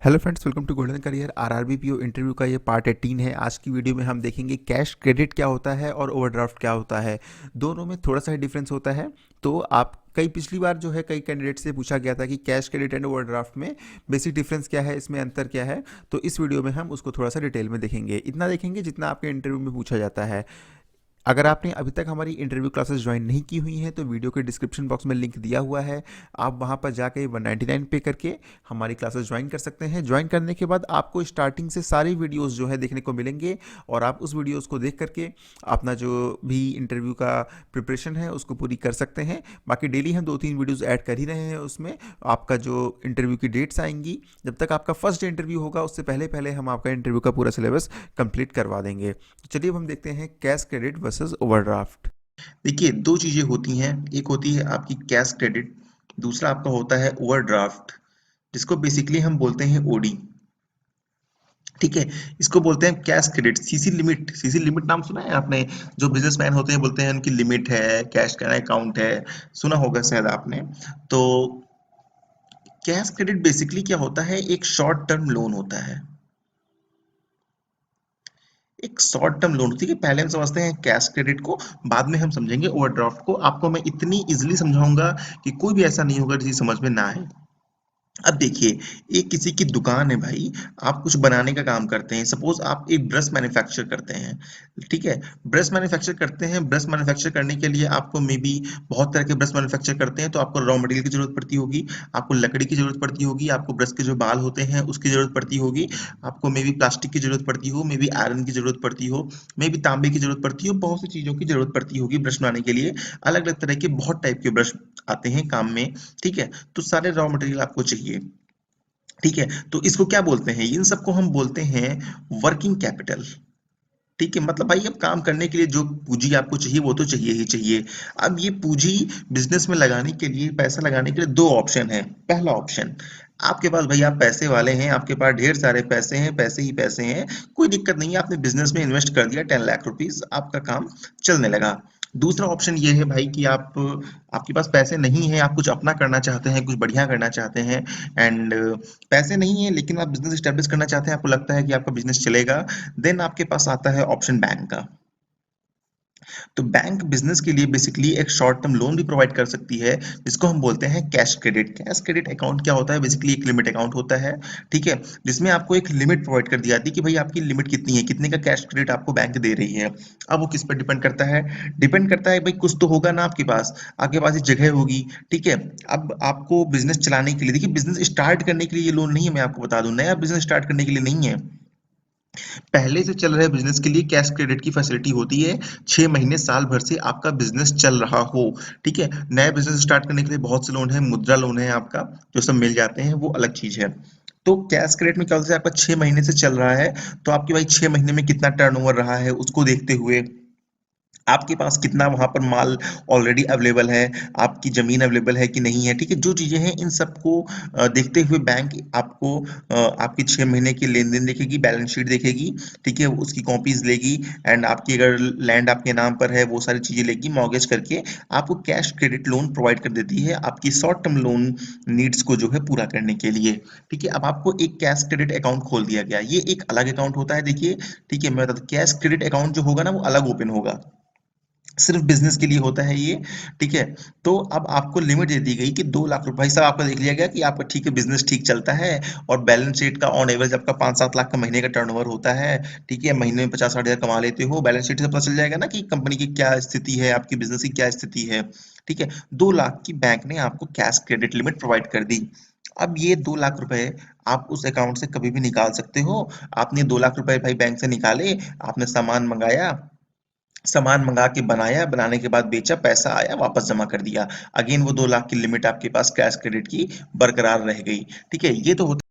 Hello friends, welcome to golden career. RRB PO interview का ये part 18 है। आज की वीडियो में हम देखेंगे कैश क्रेडिट क्या होता है और ओवरड्राफ्ट क्या होता है। दोनों में थोड़ा सा ही डिफरेंस होता है। तो आप कई पिछली बार जो है कई कैंडिडेट से पूछा गया था कि कैश क्रेडिट एंड ओवरड्राफ्ट में बेसिक डिफरेंस क्या है, इसमें अंतर क्या है। तो इस वीडियो में हम उसको थोड़ा सा डिटेल में देखेंगे। इतना देखेंगे जितना आपके इंटरव्यू में पूछा जाता है। अगर आपने अभी तक हमारी इंटरव्यू क्लासेस ज्वाइन नहीं की हुई हैं तो वीडियो के डिस्क्रिप्शन बॉक्स में लिंक दिया हुआ है। आप वहां पर जाके 199 पे करके हमारी क्लासेस ज्वाइन कर सकते हैं। ज्वाइन करने के बाद आपको स्टार्टिंग से सारी वीडियोस जो है देखने को मिलेंगे और आप उस वीडियोस को देख करके अपना जो भी इंटरव्यू का प्रिपरेशन है उसको पूरी कर सकते हैं। बाकी डेली हम 2-3 वीडियोस ऐड कर ही रहे हैं उसमें। आपका जो इंटरव्यू की डेट्स आएंगी, जब तक आपका फर्स्ट इंटरव्यू होगा उससे पहले पहले हम आपका इंटरव्यू का पूरा सिलेबस कंप्लीट करवा देंगे। तो चलिए अब हम देखते हैं कैश क्रेडिट वर्सेस ओवरड्राफ्ट। देखिए, 2 चीज़ें होती हैं। एक होती है आपकी कैश क्रेडिट, दूसरा आपका होता है ओवरड्राफ्ट, जिसको बेसिकली हम बोलते हैं ओडी। ठीक है? इसको बोलते हैं cash credit. CC limit, CC limit नाम सुना है आपने? जो बिजनेसमैन होते हैं बोलते हैं उनकी लिमिट है, कैश का अकाउंट है, सुना होगा शायद आपने। तो कैश क्रेडिट बेसिकली क्या होता है, एक शॉर्ट टर्म लोन होता है। एक शॉर्ट टर्म लोन, ठीक है। पहले हम समझते हैं कैश क्रेडिट को, बाद में हम समझेंगे ओवरड्राफ्ट को। आपको मैं इतनी इजीली समझाऊंगा कि कोई भी ऐसा नहीं होगा जिसे समझ में ना आए। अब देखिए, एक किसी की दुकान है भाई, आप कुछ बनाने का काम करते हैं। सपोज आप एक ब्रश मैन्युफैक्चर करते हैं, ठीक है। ब्रश मैन्युफैक्चर करते हैं, ब्रश मैन्युफैक्चर करने के लिए आपको मे बी बहुत तरह के ब्रश मैन्युफैक्चर करते हैं, तो आपको रॉ मटेरियल की जरूरत पड़ती होगी, आपको लकड़ी की जरूरत पड़ती होगी, आपको ब्रश के जो बाल होते हैं उसकी जरूरत पड़ती होगी, आपको मे बी प्लास्टिक की जरूरत पड़ती हो, मे बी आयरन की जरूरत पड़ती हो, मे बी तांबे की जरूरत पड़ती हो, बहुत सी चीजों की जरूरत पड़ती होगी ब्रश बनाने के लिए। अलग अलग तरह के बहुत टाइप के ब्रश आते हैं काम में, ठीक है। तो सारे रॉ मटेरियल आपको चाहिए, ठीक है। तो इसको क्या बोलते हैं, इन सबको हम बोलते हैं वर्किंग कैपिटल। ठीक है, मतलब भाई अब काम करने के लिए जो पूंजी आपको चाहिए वो तो चाहिए ही चाहिए। अब ये पूंजी बिजनेस में लगाने के लिए, पैसा लगाने के लिए दो ऑप्शन है। पहला ऑप्शन, आपके पास भाई आप पैसे वाले हैं, आपके पास ढेर सारे पैसे हैं, पैसे ही पैसे हैं, कोई दिक्कत नहीं है, आपने बिजनेस में इन्वेस्ट कर दिया 10 लाख रुपीज, आपका काम चलने लगा। दूसरा ऑप्शन ये है भाई कि आप, आपके पास पैसे नहीं है, आप कुछ अपना करना चाहते हैं, कुछ बढ़िया करना चाहते हैं, एंड पैसे नहीं है लेकिन आप बिजनेस स्टेब्लिश करना चाहते हैं, आपको लगता है कि आपका बिजनेस चलेगा। देन आपके पास आता है ऑप्शन बैंक का। तो बैंक बिजनेस के लिए बेसिकली एक शॉर्ट टर्म लोन भी प्रोवाइड कर सकती है, जिसको हम बोलते हैं cash credit. Cash credit account क्या होता है, बेसिकली एक लिमिट अकाउंट होता है, ठीक है, जिसमें आपको एक लिमिट प्रोवाइड कर दी जाती है कि भाई आपकी लिमिट कितनी है, कितने का कैश क्रेडिट आपको बैंक दे रही है। अब वो किस पर डिपेंड करता है, डिपेंड करता है भाई कुछ तो होगा ना आपके पास, आपके पास एक जगह होगी, ठीक है। अब आपको बिजनेस चलाने के लिए, देखिए बिजनेस स्टार्ट करने के लिए ये लोन नहीं है, मैं आपको बता दूं, नया बिजनेस स्टार्ट करने के लिए नहीं है। पहले से चल रहे बिजनेस के लिए कैश क्रेडिट की फैसिलिटी होती है। 6 महीने साल भर से आपका बिजनेस चल रहा हो, ठीक है। नया बिजनेस स्टार्ट करने के लिए बहुत से लोन है, मुद्रा लोन है आपका, जो सब मिल जाते हैं, वो अलग चीज है। तो कैश क्रेडिट में क्या होता है, आपका 6 महीने से चल रहा है, तो आपके भाई 6 महीने में कितना टर्नओवर रहा है उसको देखते हुए, आपके पास कितना वहां पर माल ऑलरेडी अवेलेबल है, आपकी जमीन अवेलेबल है कि नहीं है, ठीक है। जो चीजें हैं इन सबको देखते हुए बैंक आपको आपकी 6 महीने की लेन देन देखेगी, बैलेंस शीट देखेगी, ठीक है, उसकी कॉपीज लेगी, एंड आपकी अगर लैंड आपके नाम पर है वो सारी चीजें लेगी, मॉर्गेज करके आपको कैश क्रेडिट लोन प्रोवाइड कर देती है आपकी शॉर्ट टर्म लोन नीड्स को जो है पूरा करने के लिए, ठीक है। अब आपको एक कैश क्रेडिट अकाउंट खोल दिया गया, ये एक अलग अकाउंट होता है, देखिए, ठीक है। मैं बता दूं, कैश क्रेडिट अकाउंट जो होगा ना वो अलग ओपन होगा, सिर्फ बिजनेस के लिए होता है ये, ठीक है। तो अब आपको लिमिट दे दी गई कि 2 लाख रुपए, भाई साहब आपका देख लिया गया कि आपका ठीक है, बिजनेस ठीक चलता है, और बैलेंस शीट का ऑन एवरेज आपका 5-7 लाख का महीने का टर्नओवर होता है, ठीक है, महीने में 50-60 हजार कमा लेते हो, बैलेंस शीट से पता चल जाएगा ना कि कंपनी की क्या स्थिति है, आपकी बिजनेस की क्या स्थिति है, ठीक है। 2 लाख की बैंक ने आपको कैश क्रेडिट लिमिट प्रोवाइड कर दी। अब ये 2 लाख रुपए आप उस अकाउंट से कभी भी निकाल सकते हो। आपने 2 लाख रुपए भाई बैंक से निकाले, आपने सामान मंगाया, सामान मंगा के बनाया, बनाने के बाद बेचा, पैसा आया, वापस जमा कर दिया, अगेन वो 2 लाख की लिमिट आपके पास कैश क्रेडिट की बरकरार रह गई, ठीक है। ये तो होता